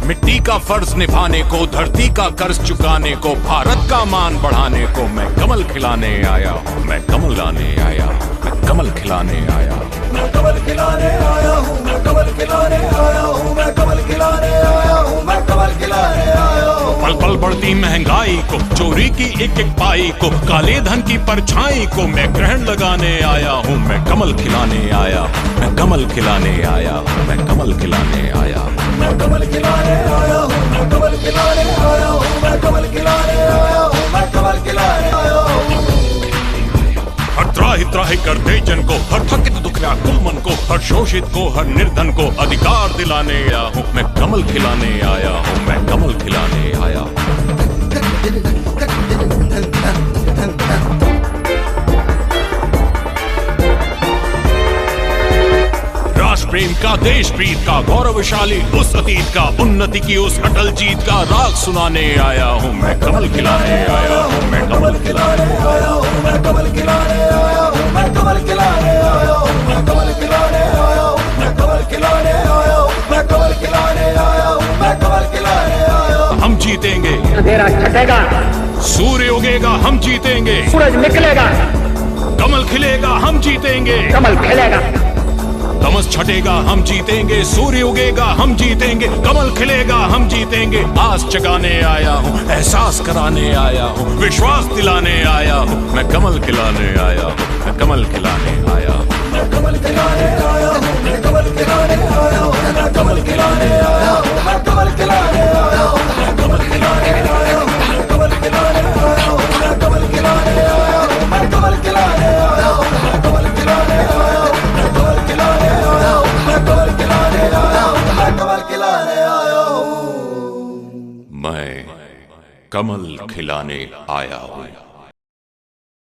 मिट्टी का फर्ज निभाने को, धरती का कर्ज चुकाने को, भारत का मान बढ़ाने को मैं कमल खिलाने आया हूँ, मैं कमल लाने आया, मैं कमल खिलाने आया, मैं कमल खिलाने आया हूँ, मैं कमल खिलाने आया हूँ, मैं कमल खिलाने आया हूँ, मैं कमल खिलाने आया हूँ। पल पल बढ़ती महंगाई को, चोरी की एक एक पाई को, काले धन की परछाई को मैं ग्रहण लगाने आया हूँ, मैं कमल खिलाने आया, मैं कमल खिलाने आया, मैं कमल खिलाने आया, मैं कमल खिलाने आया हूँ, मैं कमल खिलाने आया हूँ, मैं कमल खिलाने आया हूँ, मैं कमल खिलाने आया हूँ। हर त्राहि त्राहि करते जन को, हर थकित दुखिया कुल मन को, हर शोषित को, हर निर्धन को अधिकार दिलाने आया हूँ, मैं कमल खिलाने आया हूँ, मैं कमल खिलाने आया हूँ। राष्ट्र प्रेम का, देश प्रीत का, गौरवशाली उस अतीत का, उन्नति की उस अटल जीत का राग सुनाने आया हूँ, मैं कमल खिलाने आया हूँ, मैं कमल खिलाने आया हूँ, मैं कमल खिलाने आया हूँ, मैं कमल खिलाने आया हूँ, मैं कमल खिलाने आया हूँ, मैं कमल खिलाने आया हूँ, मैं कमल खिलाने आया हूँ, मैं कमल खिलाने आया हूँ। हम जीतेंगे, अंधेरा छटेगा, सूर्य उगेगा, हम जीतेंगे, सूरज निकलेगा, कमल खिलेगा, हम जीतेंगे, कमल खिलेगा, तमस छटेगा, हम जीतेंगे, सूर्य उगेगा, हम जीतेंगे, कमल खिलेगा, हम जीतेंगे। आस जगाने आया हूँ, एहसास कराने आया हूँ, विश्वास दिलाने आया हूँ, मैं कमल खिलाने आया हूँ, मैं कमल खिलाने आया हूँ, मैं कमल खिलाने आया हूँ, मैं कमल खिलाने आया हूँ, मैं कमल खिलाने आया हूँ, मैं कमल खिलाने आया हूँ, मैं कमल खिलाने आया हूँ, मैं कमल खिलाने आया हूँ, मैं कमल खिलाने आया हूँ, मैं कमल खिलाने आया हूँ, मैं कमल खिलाने आया हूँ, मैं कमल खिलाने आया हूँ, मैं कमल खिलाने आया हूँ, मैं कमल खिलाने आया हूँ। मैं कमल खिलाने आया हूँ।